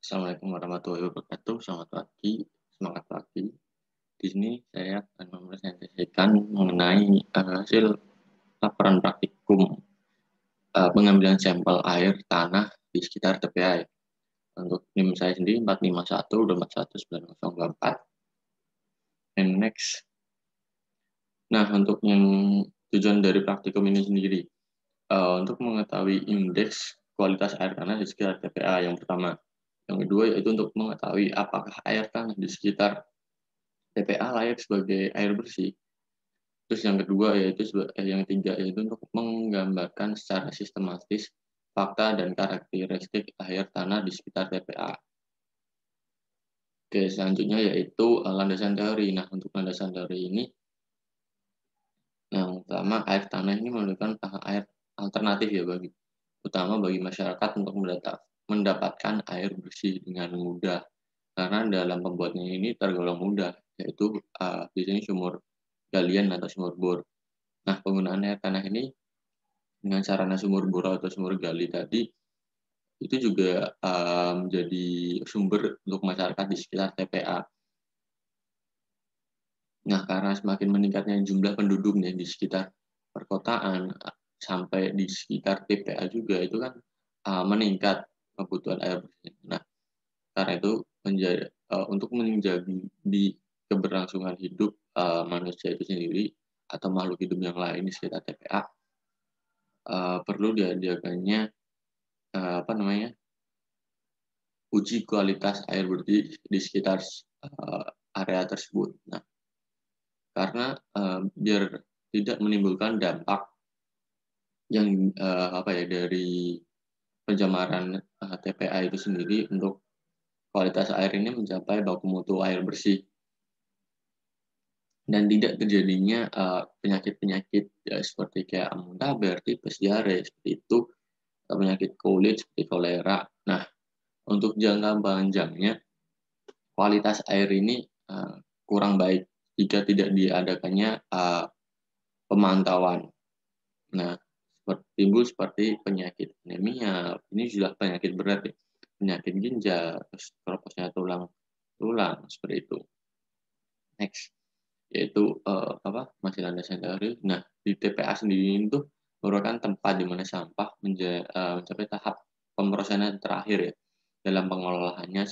Assalamualaikum warahmatullahi wabarakatuh. Selamat pagi, semangat pagi. Di sini saya akan mempresentasikan mengenai hasil laporan praktikum pengambilan sampel air tanah di sekitar TPA. Untuk NIM saya sendiri 451-241-9024. And next. Nah, untuk yang tujuan dari praktikum ini sendiri, untuk mengetahui indeks kualitas air tanah di sekitar TPA yang pertama. Yang kedua yaitu untuk mengetahui apakah air tanah di sekitar TPA layak sebagai air bersih. Terus yang kedua yang ketiga yaitu untuk menggambarkan secara sistematis fakta dan karakteristik air tanah di sekitar TPA. Oke, selanjutnya yaitu landasan teori. Nah, untuk landasan teori ini, yang pertama air tanah ini merupakan air alternatif ya utama bagi masyarakat untuk mendapatkan air bersih dengan mudah. Karena dalam pembuatannya ini tergolong mudah, yaitu biasanya sumur galian atau sumur bor. Nah, penggunaan air tanah ini dengan sarana sumur bor atau sumur gali tadi itu juga menjadi sumber untuk masyarakat di sekitar TPA. Nah, karena semakin meningkatnya jumlah penduduk nih di sekitar perkotaan sampai di sekitar TPA juga itu kan meningkat kebutuhan air bersih. Nah, karena itu untuk menjaga di keberlangsungan hidup manusia itu sendiri atau makhluk hidup yang lain di sekitar TPA perlu diadakannya uji kualitas air bersih di sekitar area tersebut. Nah, karena biar tidak menimbulkan dampak yang dari pencemaran TPA itu sendiri untuk kualitas air ini mencapai baku mutu air bersih dan tidak terjadinya penyakit-penyakit seperti kayak amuntaber, tipes, diare seperti itu, penyakit kulit seperti kolera. Nah, untuk jangka panjangnya kualitas air ini kurang baik jika tidak diadakannya pemantauan. Nah, timbul seperti penyakit anemia, ini sudah penyakit berat ya, penyakit ginjal, keroposnya tulang seperti itu. Next, yaitu masih landasan teori. Nah, di TPA sendiri itu merupakan tempat di mana sampah mencapai tahap pemrosesan terakhir ya dalam pengelolaannya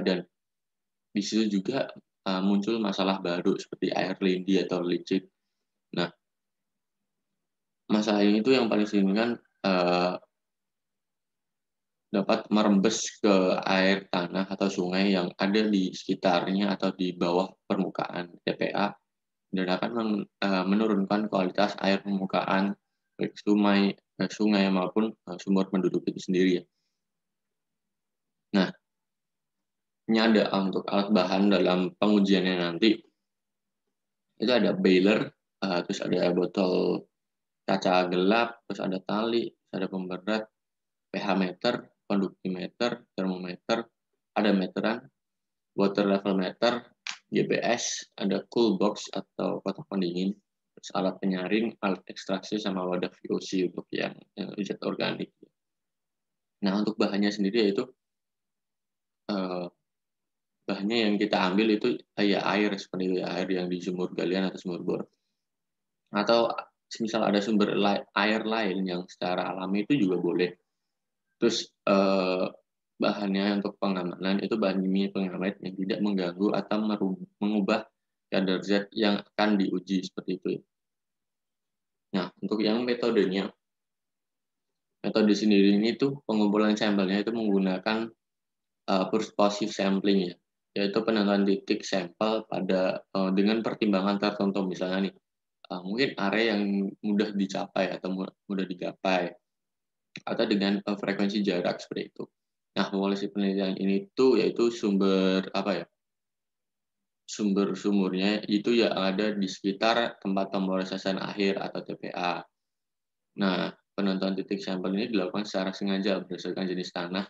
dan di situ juga muncul masalah baru seperti air lindi atau licin. Nah, masalah ini tuh yang paling sering kan dapat merembes ke air tanah atau sungai yang ada di sekitarnya atau di bawah permukaan TPA dan akan menurunkan kualitas air permukaan baik sungai maupun sumur penduduk itu sendiri ya. Nah, ini ada untuk alat bahan dalam pengujiannya nanti itu ada baler, terus ada botol kaca gelap, terus ada tali, terus ada pemberat, pH meter, konduktimeter, termometer, ada meteran, water level meter, GPS, ada cool box atau kotak pendingin, terus alat penyaring, alat ekstraksi, sama wadah VOC untuk yang zat organik. Nah, untuk bahannya sendiri yaitu bahannya yang kita ambil itu ya air seperti air yang di sumur galian atau sumur bor. Atau misal ada sumber air lain yang secara alami itu juga boleh. Terus bahannya untuk pengamanan itu bahan kimia pengawet yang tidak mengganggu atau mengubah kadar zat yang akan diuji seperti itu. Nah, untuk yang metode sendiri ini tuh pengumpulan sampelnya itu menggunakan persuasive sampling ya, yaitu penentuan titik sampel pada dengan pertimbangan tertentu, misalnya nih mungkin area yang mudah dicapai atau mudah digapai atau dengan frekuensi jarak seperti itu. Nah, populasi penelitian ini tuh yaitu sumber-sumurnya itu yang ada di sekitar tempat pemrosesan akhir atau TPA. Nah, penentuan titik sampel ini dilakukan secara sengaja berdasarkan jenis tanah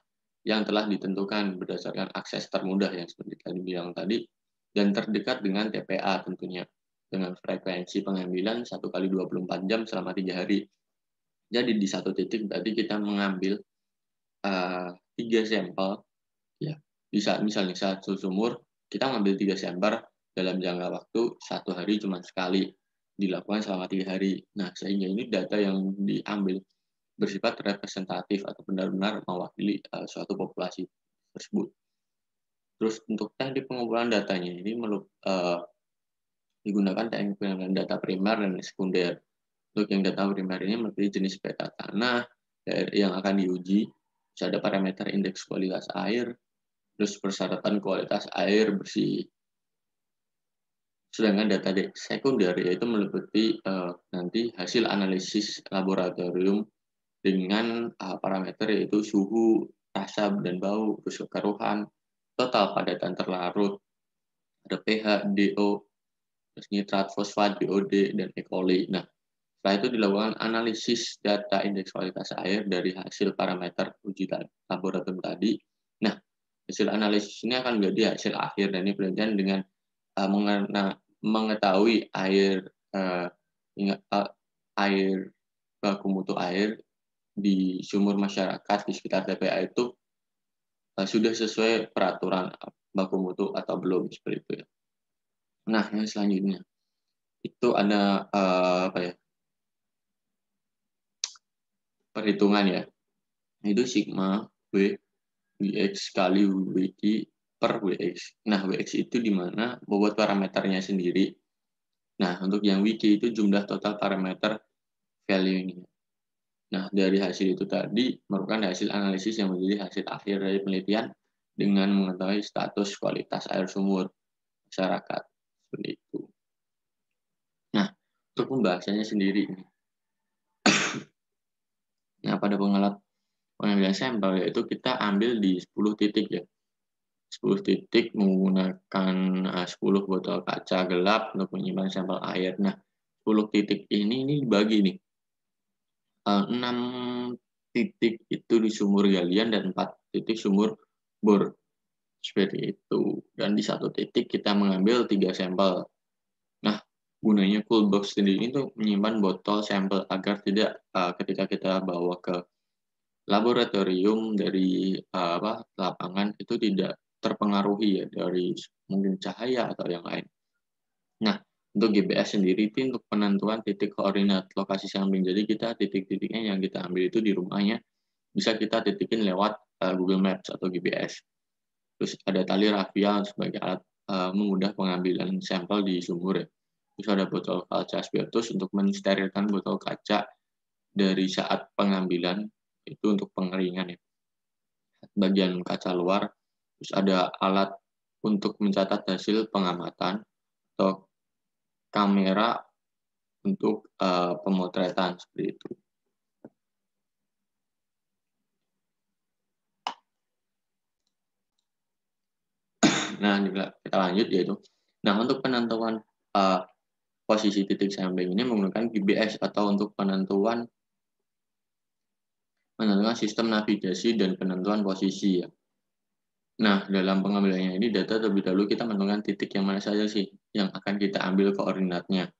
yang telah ditentukan berdasarkan akses termudah yang seperti tadi bilang tadi dan terdekat dengan TPA tentunya dengan frekuensi pengambilan 1 kali 24 jam selama 3 hari. Jadi di satu titik berarti kita mengambil 3 sampel Ya, bisa misalnya satu sumur kita ngambil 3 sampel dalam jangka waktu 1 hari cuma sekali, dilakukan selama 3 hari. Nah, sehingga ini data yang diambil bersifat representatif atau benar-benar mewakili suatu populasi tersebut. Terus untuk teknik pengumpulan datanya ini digunakan teknik pengumpulan data primer dan sekunder. Untuk yang data primer ini meliputi jenis peta tanah yang akan diuji, bisa ada parameter indeks kualitas air, terus persyaratan kualitas air bersih. Sedangkan data sekunder yaitu meliputi nanti hasil analisis laboratorium dengan parameter yaitu suhu, rasa dan bau, terus kekeruhan, total padatan terlarut, ada pH, DO, terus nitrat, fosfat, BOD, dan E. coli. Nah, setelah itu dilakukan analisis data indeks kualitas air dari hasil parameter uji laboratorium tadi. Nah, hasil analisis ini akan menjadi hasil akhir dan ini penelitian dengan mengetahui air baku mutu air di sumur masyarakat di sekitar TPA itu sudah sesuai peraturan baku mutu atau belum, seperti itu ya. Nah, yang selanjutnya itu ada perhitungan ya. Itu sigma Wx kali Wq per Wx. Nah, Wx itu di mana bobot parameternya sendiri. Nah, untuk yang Wq itu jumlah total parameter value-nya. Nah, dari hasil itu tadi merupakan hasil analisis yang menjadi hasil akhir dari penelitian dengan mengetahui status kualitas air sumur masyarakat. Seperti itu. Nah, untuk pembahasannya sendiri. Nah, pada pengambilan sampel yaitu kita ambil di 10 titik ya. 10 titik menggunakan 10 botol kaca gelap untuk menyimpan sampel air. Nah, 10 titik ini dibagi nih. 6 titik itu di sumur galian dan 4 titik sumur bor. Seperti itu. Dan di satu titik kita mengambil 3 sampel. Nah, gunanya cool box sendiri itu menyimpan botol sampel agar tidak ketika kita bawa ke laboratorium dari lapangan itu tidak terpengaruhi ya dari mungkin cahaya atau yang lain. Nah, untuk GPS sendiri itu untuk penentuan titik koordinat lokasi sampling. Jadi kita titik-titiknya yang kita ambil itu di rumahnya bisa kita titikin lewat Google Maps atau GPS. Terus ada tali rafia sebagai alat memudah pengambilan sampel di sumur ya. Terus ada botol kaca spiritus untuk mensterilkan botol kaca dari saat pengambilan itu untuk pengeringan ya. Bagian kaca luar, terus ada alat untuk mencatat hasil pengamatan atau kamera untuk pemotretan seperti itu. Nah, kita lanjut yaitu. Nah, untuk penentuan posisi titik sampling ini menggunakan GPS atau untuk penentuan sistem navigasi dan penentuan posisi ya. Nah, dalam pengambilannya ini data terlebih dahulu kita menentukan titik yang mana saja sih yang akan kita ambil koordinatnya.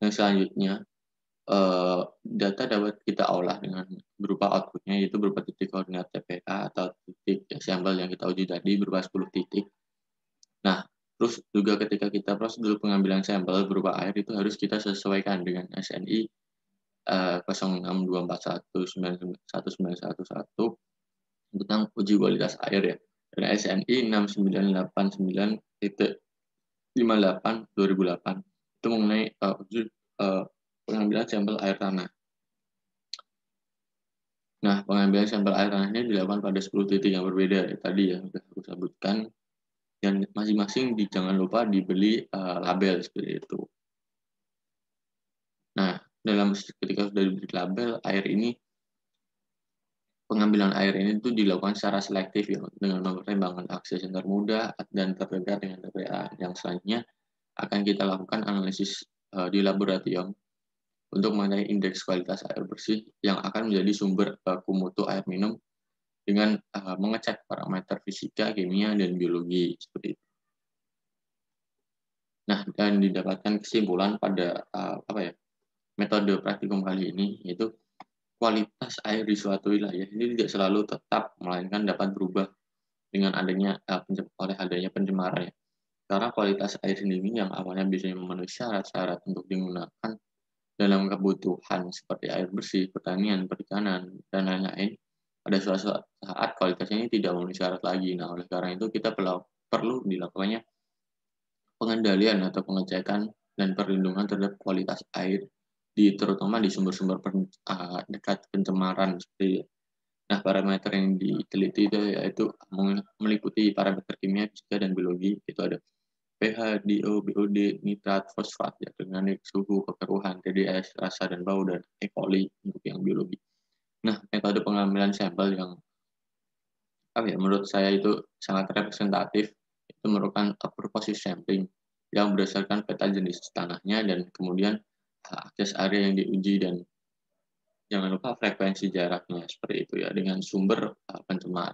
Yang selanjutnya data dapat kita olah dengan berupa outputnya yaitu berupa titik koordinat TPA atau titik sampel yang kita uji tadi berupa 10 titik. Nah, terus juga ketika kita prosedur pengambilan sampel berupa air itu harus kita sesuaikan dengan SNI 062419111 tentang uji kualitas air ya. Dan SNI 6989.58/2008 itu mengenai uji pengambilan sampel air tanah. Nah, pengambilan sampel air tanah ini dilakukan pada 10 titik yang berbeda ya, tadi yang sudah aku sebutkan. Dan masing-masing jangan lupa dibeli label seperti itu. Nah, ketika sudah dibeli label, pengambilan air ini itu dilakukan secara selektif ya, dengan mempertimbangkan akses yang termudah dan terdekat dengan TPA. Yang selanjutnya akan kita lakukan analisis di laboratorium untuk mengenai indeks kualitas air bersih yang akan menjadi sumber baku mutu air minum dengan mengecek parameter fisika, kimia, dan biologi seperti itu. Nah, dan didapatkan kesimpulan pada metode praktikum kali ini yaitu kualitas air di suatu wilayah ini tidak selalu tetap, melainkan dapat berubah dengan adanya oleh adanya pencemaran ya. Karena kualitas air sendiri yang awalnya biasanya memenuhi syarat-syarat untuk digunakan dalam kebutuhan seperti air bersih, pertanian, perikanan, dan lain-lain, pada suatu saat kualitasnya ini tidak memenuhi syarat lagi. Nah, oleh karena itu kita perlu dilakukannya pengendalian atau pengecekan dan perlindungan terhadap kualitas air terutama di sumber-sumber dekat pencemaran seperti. Nah, parameter yang diteliti itu yaitu meliputi parameter kimia, fisika, dan biologi. Itu ada pH, DO, BOD, nitrat, fosfat, ya, dengan suhu, kekeruhan, TDS, rasa dan bau, dan E. coli untuk yang biologi. Nah, metode pengambilan sampel yang menurut saya itu sangat representatif, itu merupakan purposive sampling yang berdasarkan peta jenis tanahnya dan kemudian akses area yang diuji dan jangan lupa frekuensi jaraknya seperti itu ya dengan sumber pencemar.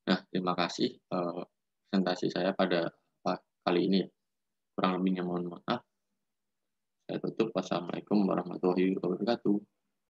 Nah, terima kasih presentasi saya pada kali ini. Kurang lebihnya mohon maaf. Saya tutup. Wassalamualaikum warahmatullahi wabarakatuh.